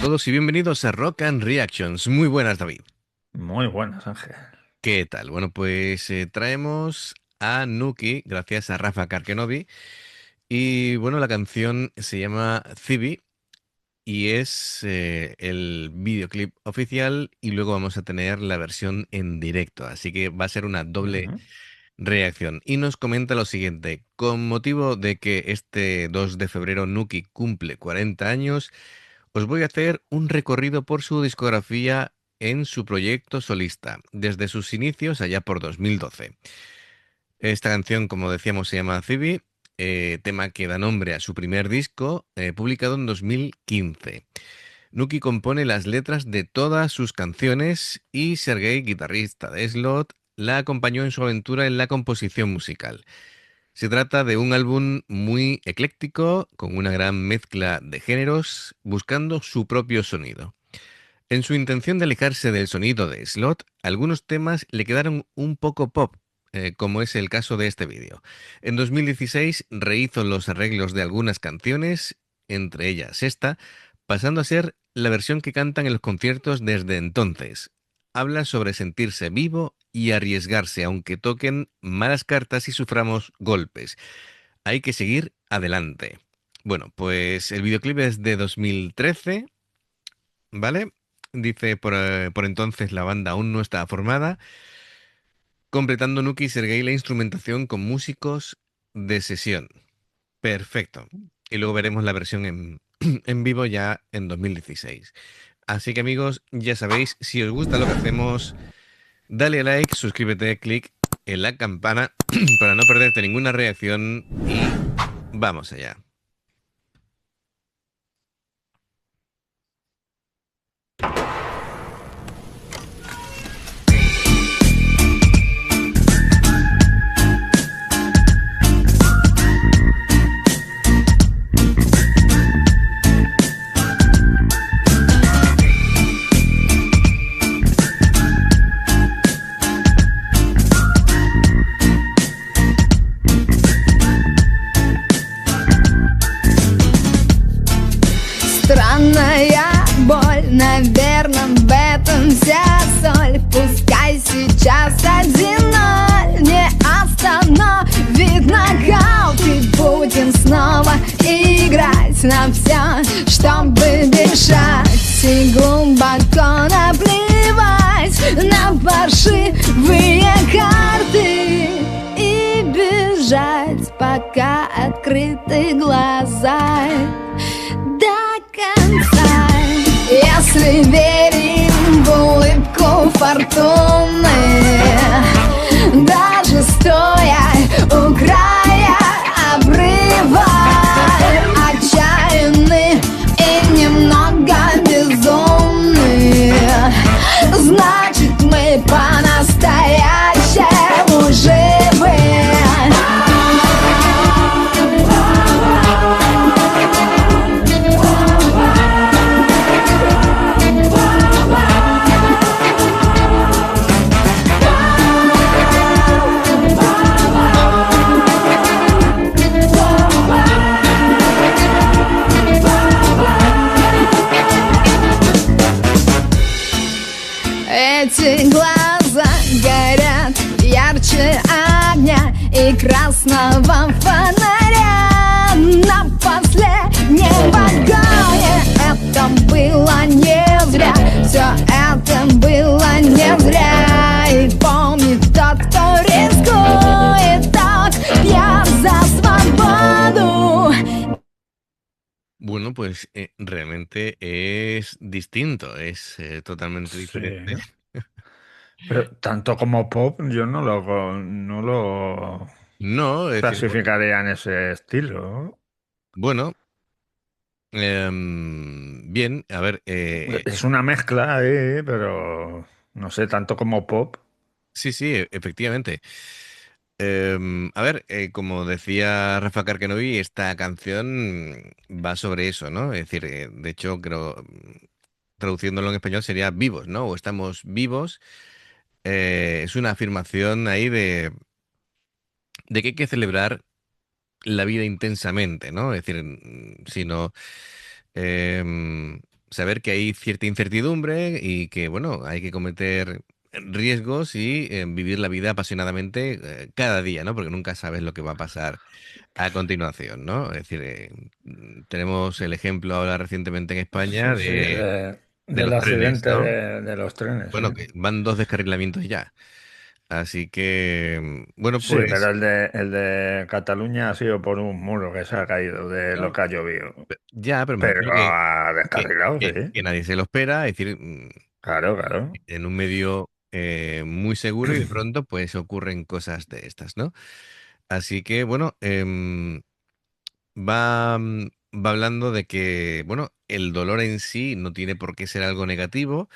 todos y bienvenidos a Rock and Reactions. Muy buenas, David. Muy buenas, Ángel. ¿Qué tal? Bueno, pues traemos a Nuki, gracias a Rafa Karkenovi. Y bueno, la canción se llama Cibi y es el videoclip oficial y luego vamos a tener la versión en directo. Así que va a ser una doble Ujú. reacción. Y nos comenta lo siguiente. Con motivo de que este 2 de febrero Nuki cumple 40 años, os voy a hacer un recorrido por su discografía en su proyecto solista, desde sus inicios allá por 2012. Esta canción, como decíamos, se llama Phoebe, tema que da nombre a su primer disco, publicado en 2015. Nuki compone las letras de todas sus canciones y Sergei, guitarrista de Slot, la acompañó en su aventura en la composición musical. Se trata de un álbum muy ecléctico, con una gran mezcla de géneros, buscando su propio sonido. En su intención de alejarse del sonido de Slot, algunos temas le quedaron un poco pop, como es el caso de este vídeo. En 2016 rehizo los arreglos de algunas canciones, entre ellas esta, pasando a ser la versión que cantan en los conciertos desde entonces. Habla sobre sentirse vivo y arriesgarse aunque toquen malas cartas y suframos golpes. Hay que seguir adelante. Bueno, pues el videoclip es de 2013, ¿vale? Dice, por entonces la banda aún no estaba formada, completando Nuki y Sergei la instrumentación con músicos de sesión. Perfecto. Y luego veremos la versión en, en vivo ya en 2016. Así que amigos, ya sabéis, si os gusta lo que hacemos, dale a like, suscríbete, clic en la campana para no perderte ninguna reacción y vamos allá. Странная боль, наверное, в этом вся соль. Пускай сейчас 1-0 не остановит нокаут, и будем снова играть на все, чтобы бежать и глубоко наплевать на паршивые карты и бежать, пока открыты глаза до конца. Если верим в улыбку фортуны, даже стоя у края обрыва, отчаянны и немного безумны, значит мы по-настоящему живы. Эти глаза горят ярче огня и красного фонаря на последнем вагоне. Это было не зря, все это было не зря. И помни, тот, кто рискует так, я за свободу. Bueno, pues realmente es distinto, es totalmente Sí, diferente. pero tanto como pop, yo no lo No, es decir, clasificaría en ese estilo. bueno, bien, a ver, Es una mezcla, pero no sé, tanto como pop. sí, sí, efectivamente. A ver, como decía Rafa Karkenovi, esta canción va sobre eso, ¿no? Es decir, de hecho, creo, traduciéndolo en español sería vivos, ¿no? O estamos vivos. Es una afirmación ahí de que hay que celebrar la vida intensamente, ¿no? Es decir, si no, saber que hay cierta incertidumbre y que, bueno, hay que cometer riesgos y vivir la vida apasionadamente cada día, ¿no? Porque nunca sabes lo que va a pasar a continuación, ¿no? Es decir, tenemos el ejemplo ahora recientemente en España Sí, sí, de del los trenes, accidente ¿no? de los trenes, sí. Bueno, que van dos descarrilamientos ya. Así que, bueno, Sí, pero pues el de Cataluña ha sido por un muro que se ha caído de lo no, que ha llovido. ya, pero me Pero refiero ha descarrilado, sí. que nadie se lo espera, es decir, Claro, claro. en un medio muy seguro y de pronto pues ocurren cosas de estas, ¿no? Así que, bueno, va hablando de que, bueno, el dolor en sí no tiene por qué ser algo negativo,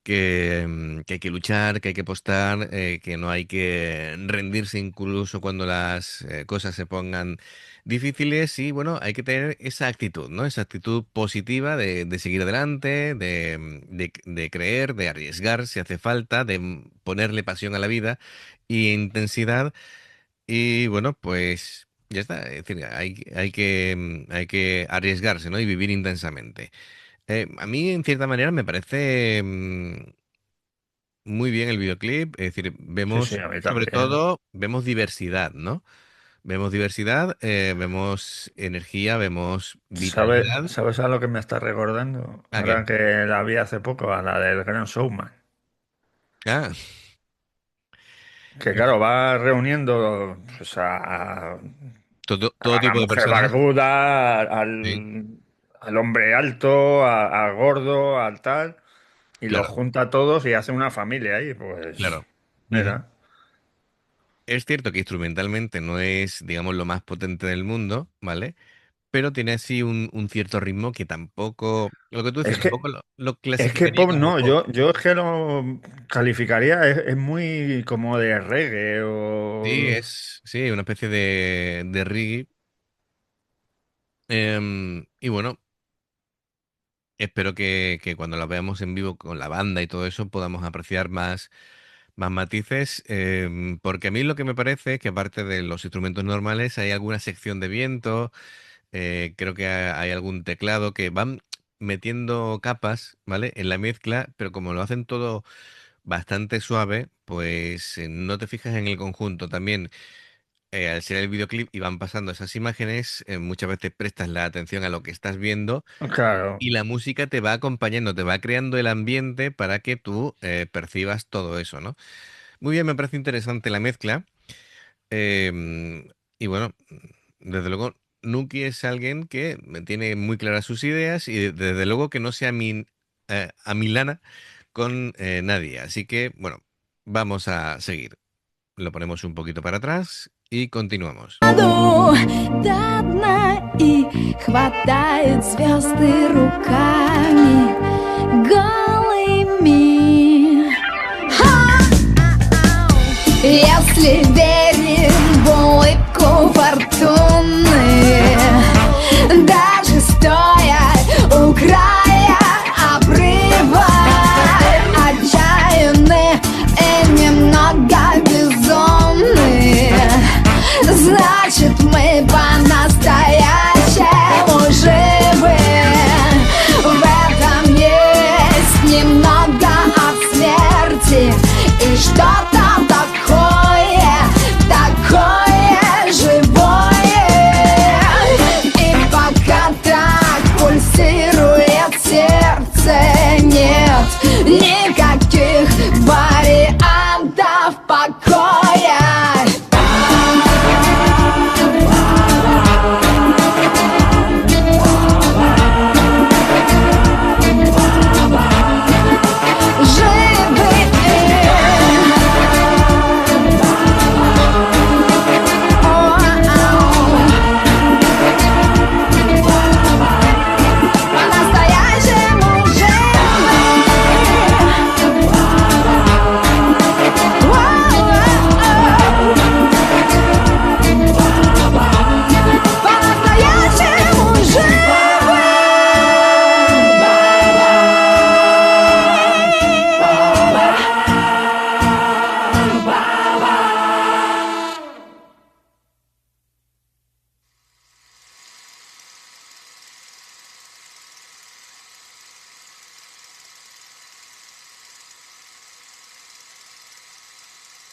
que hay que luchar, que hay que apostar, que no hay que rendirse incluso cuando las cosas se pongan difíciles y bueno, hay que tener esa actitud, ¿no? Esa actitud positiva de seguir adelante, de creer, de arriesgar si hace falta, de ponerle pasión a la vida y intensidad y bueno, pues ya está, es decir, hay que arriesgarse, ¿no? Y vivir intensamente. A mí, en cierta manera, me parece muy bien el videoclip. Es decir, Sí, sí, vemos, a mí sobre también. todo, vemos diversidad, ¿no? Vemos diversidad, vemos energía, vemos ¿Sabes, vitalidad. sabes a lo que me está recordando? ¿A qué? Ahora que la vi hace poco, a la del Gran Showman. Ah, Que claro, va reuniendo pues, todo a la tipo de mujer personas. barbuda, Sí, al hombre alto, al gordo, al tal, y los claro, junta a todos y hace una familia ahí. Pues, claro. Ujú. mira. Es cierto que instrumentalmente no es, digamos, lo más potente del mundo, ¿vale? Pero tiene así un cierto ritmo que tampoco, lo que tú Es decías, que, tampoco lo es que clasificaría pop como no, pop. yo es que lo calificaría, es muy como de reggae Sí, o... es sí, una especie de reggae. Y bueno, espero que cuando la veamos en vivo con la banda y todo eso podamos apreciar más matices, porque a mí lo que me parece es que aparte de los instrumentos normales hay alguna sección de viento, creo que hay algún teclado que van metiendo capas, ¿vale? En la mezcla, pero como lo hacen todo bastante suave, pues no te fijas en el conjunto. También al ser el videoclip y van pasando esas imágenes, muchas veces prestas la atención a lo que estás viendo Claro, y la música te va acompañando, te va creando el ambiente para que tú percibas todo eso, ¿no? Muy bien, me parece interesante la mezcla. Y bueno, desde luego, Nuki es alguien que tiene muy claras sus ideas y desde luego que no sea a Milana con nadie. Así que, bueno, vamos a seguir. Lo ponemos un poquito para atrás y continuamos. До дна и хватает звезды руками голыми. Если верим в улыбку фортуны, даже стоя у края обрыва, отчаянны и немного безумны, значит мы по-настоящему живы. В этом есть немного от смерти и что-то такое живое. И пока так пульсирует сердце, нет никаких вариантов покоя. По-настоящему живы.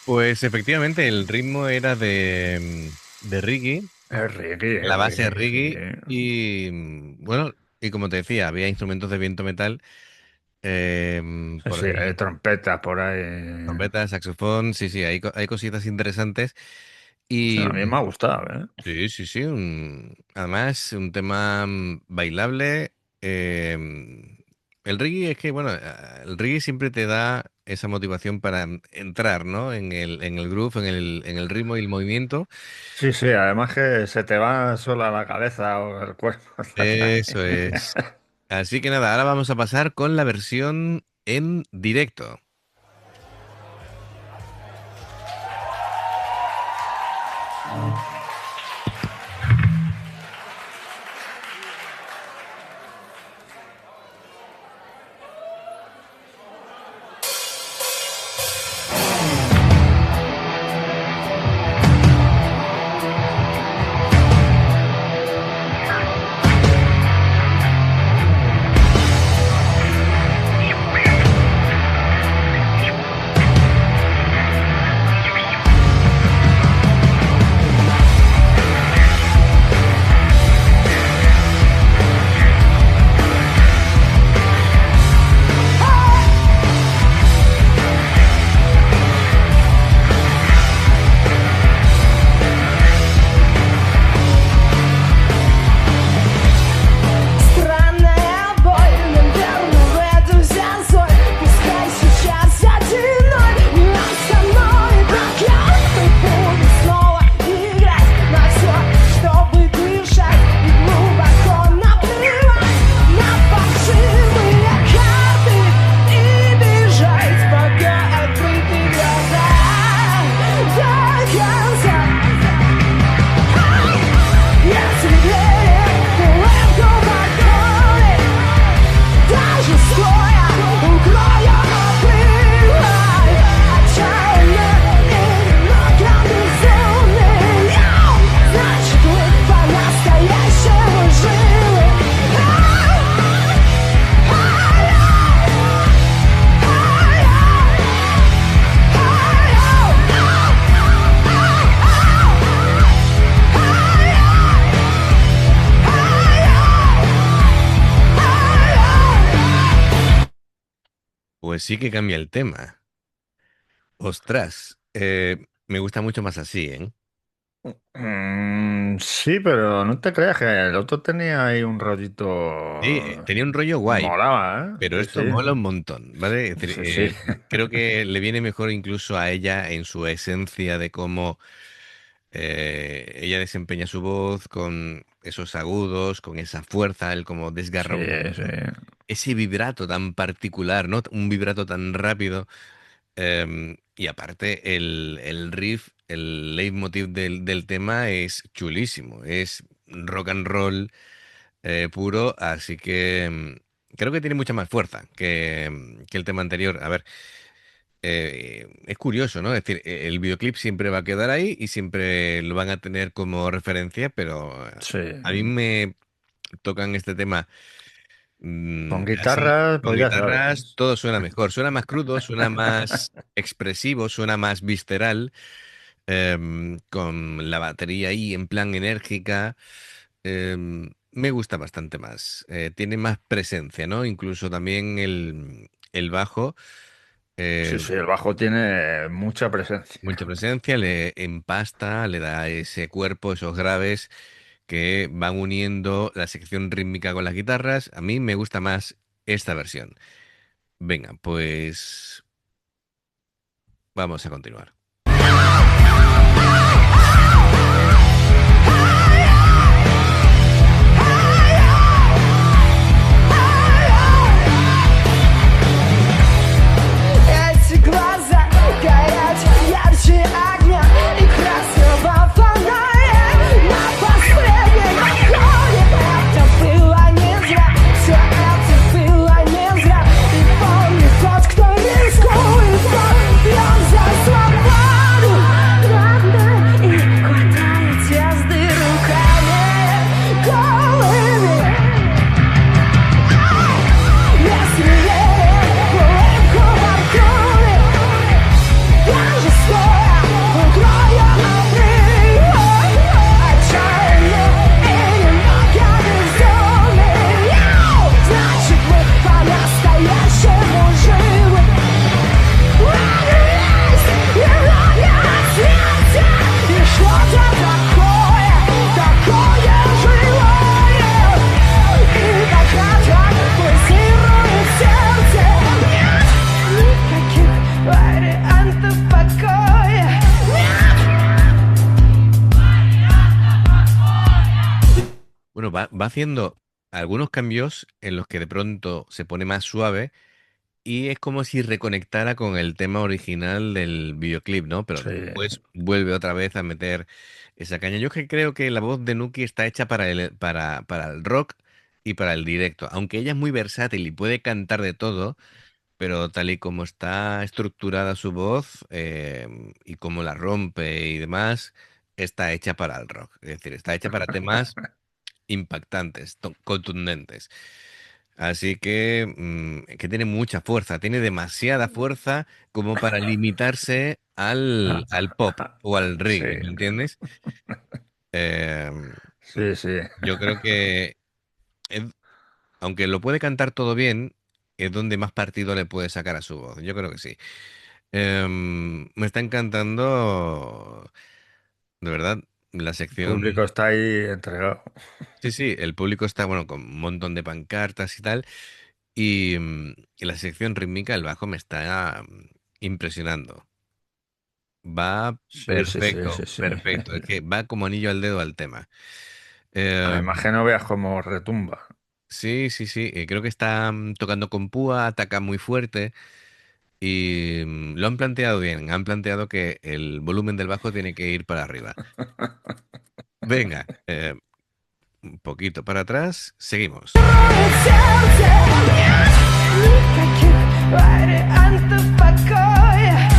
Pues efectivamente el ritmo era de reggae, la base es Sí. reggae y bueno, y como te decía, había instrumentos de viento metal Sí, por sí, hay ahí, trompetas por ahí. trompeta, saxofón, sí, sí, hay cositas interesantes Sí, y a mí me ha gustado, ¿eh? sí, sí, sí, además un tema bailable. El reggae es que, bueno, el reggae siempre te da esa motivación para entrar, ¿no? En el groove, en el ritmo y el movimiento. Sí, sí, además que se te va sola la cabeza o el cuerpo. Estás ahí. Eso es. Así que nada, ahora vamos a pasar con la versión en directo. Странная боль, наверное, в этом вся соль. Пускай сейчас 1-0, но со мной прокат. Мы будем снова играть на все, чтобы дышать и глубоко наплевать на фальшивые карты и бежать, пока открыты глаза до конца. Если верить улыбку покоя, даже стоя укрою обрывай. Отчаяние и немного безумный. Значит, мы по-настоящему живы. Pues sí que cambia el tema. Ostras, me gusta mucho más así, ¿eh? Sí, pero no te creas que el otro tenía ahí un rollito. Sí, tenía un rollo guay, Molaba, pero ¿eh? esto Sí, mola un montón, ¿vale? Es decir, sí. Sí, sí. creo que le viene mejor incluso a ella en su esencia de cómo ella desempeña su voz con esos agudos, con esa fuerza, el como desgarra Sí, sí. ese vibrato tan particular, ¿no? Un vibrato tan rápido. Y aparte, el riff, el leitmotiv del tema es chulísimo. Es rock and roll puro, así que creo que tiene mucha más fuerza que el tema anterior. A ver, es curioso, ¿no? Es decir, el videoclip siempre va a quedar ahí y siempre lo van a tener como referencia, pero Sí. a mí me tocan este tema Con así, guitarra, con pues ya guitarras, sabes. todo suena mejor, suena más crudo, suena más expresivo, suena más visceral, con la batería ahí en plan enérgica. Me gusta bastante más, tiene más presencia, ¿no? Incluso también el bajo, Sí, eh, sí, el bajo tiene mucha presencia. mucha presencia, le empasta, le da ese cuerpo, esos graves que van uniendo la sección rítmica con las guitarras. A mí me gusta más esta versión. Venga, pues vamos a continuar. Эти глаза горят ярче огня и красного фонаря. На последнем отходе это было не зря, все это было не зря. И помни, тот, кто рискует, тот пьет за свободу. va haciendo algunos cambios en los que de pronto se pone más suave y es como si reconectara con el tema original del videoclip, ¿no? Pero Sí, después vuelve otra vez a meter esa caña. Yo que creo que la voz de Nuki está hecha para el rock y para el directo, aunque ella es muy versátil y puede cantar de todo, pero tal y como está estructurada su voz y cómo la rompe y demás, está hecha para el rock. Es decir, está hecha para temas impactantes, contundentes. Así que tiene mucha fuerza, tiene demasiada fuerza como para limitarse al pop o al sí, reggae, ¿me entiendes? Em, sí, sí. yo creo que, es- aunque lo puede cantar todo bien, es donde más partido le puede sacar a su voz. Yo creo que sí. Me está encantando, de verdad, la El público sección. está ahí entregado. Sí, sí, el público está, bueno, con un montón de pancartas y tal. Y la sección rítmica, el bajo, me está impresionando. Va Sí, sí, sí, perfecto, sí, sí. perfecto. Es que va como anillo al dedo al tema. Eh, Además que no veas cómo retumba. sí, sí, sí. Creo que está tocando con púa, ataca muy fuerte. Y lo han planteado bien. Han planteado que el volumen del bajo tiene que ir para arriba. Venga, un poquito para atrás. Seguimos. Никаких вариантов покоя.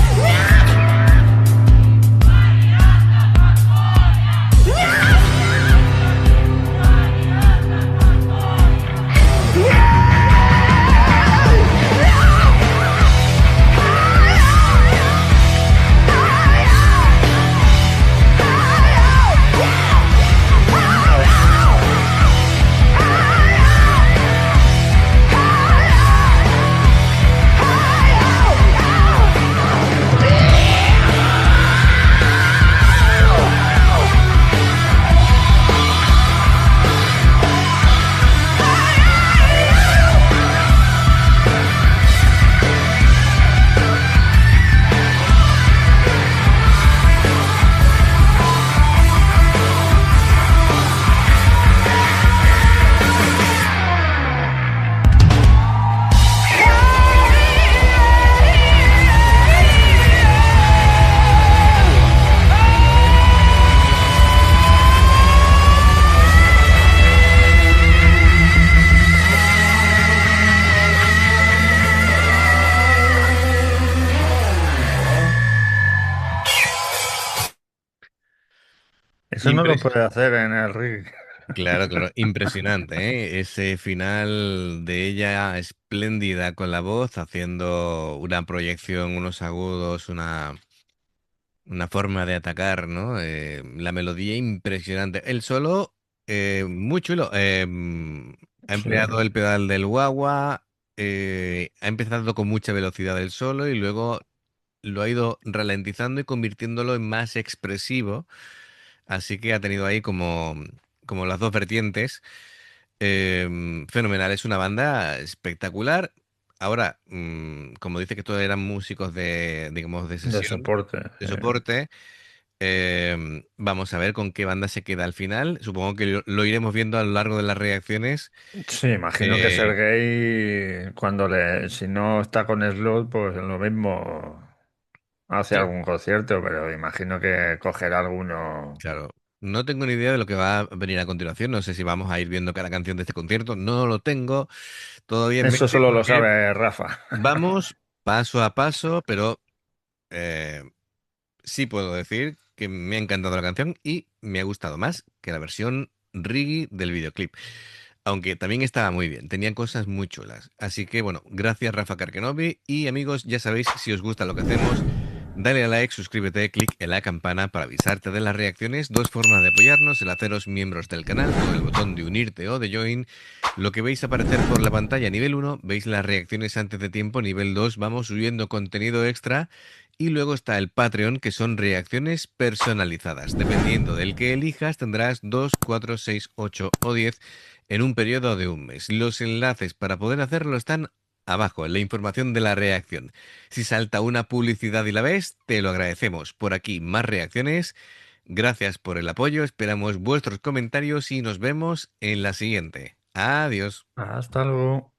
Eso no lo puede hacer en el rig. Claro, claro, impresionante, ¿eh? Ese final de ella espléndida con la voz, haciendo una proyección, unos agudos, una forma de atacar, ¿no? La melodía impresionante. El solo, muy chulo. Ha Sí, empleado el pedal del guagua, ha empezado con mucha velocidad el solo y luego lo ha ido ralentizando y convirtiéndolo en más expresivo. Así que ha tenido ahí como las dos vertientes. Fenomenal, es una banda espectacular. Ahora, como dice que todos eran músicos de, digamos, de de sesión, soporte. de soporte, vamos a ver con qué banda se queda al final. Supongo que lo iremos viendo a lo largo de las reacciones. Sí, imagino que Eh, Sergei, si no está con Slot, pues lo mismo hace sí, algún concierto, pero imagino que cogerá alguno. claro. No tengo ni idea de lo que va a venir a continuación. No sé si vamos a ir viendo cada canción de este concierto. No lo tengo todavía en Eso mente solo lo porque sabe Rafa. vamos paso a paso, pero eh, sí puedo decir que me ha encantado la canción y me ha gustado más que la versión reggae del videoclip. Aunque también estaba muy bien, tenía cosas muy chulas. Así que bueno, gracias Rafa Karkenobi y amigos, ya sabéis, si os gusta lo que hacemos, dale a like, suscríbete, clic en la campana para avisarte de las reacciones. Dos formas de apoyarnos, el haceros miembros del canal con el botón de unirte o de join. Lo que veis aparecer por la pantalla nivel 1, veis las reacciones antes de tiempo, nivel 2, vamos subiendo contenido extra. Y luego está el Patreon, que son reacciones personalizadas. Dependiendo del que elijas, tendrás 2, 4, 6, 8 o 10 en un periodo de un mes. Los enlaces para poder hacerlo están abajo, en la información de la reacción. Si salta una publicidad y la ves, te lo agradecemos. Por aquí, más reacciones Gracias por el apoyo, esperamos vuestros comentarios y nos vemos en la siguiente. Adiós. Hasta luego.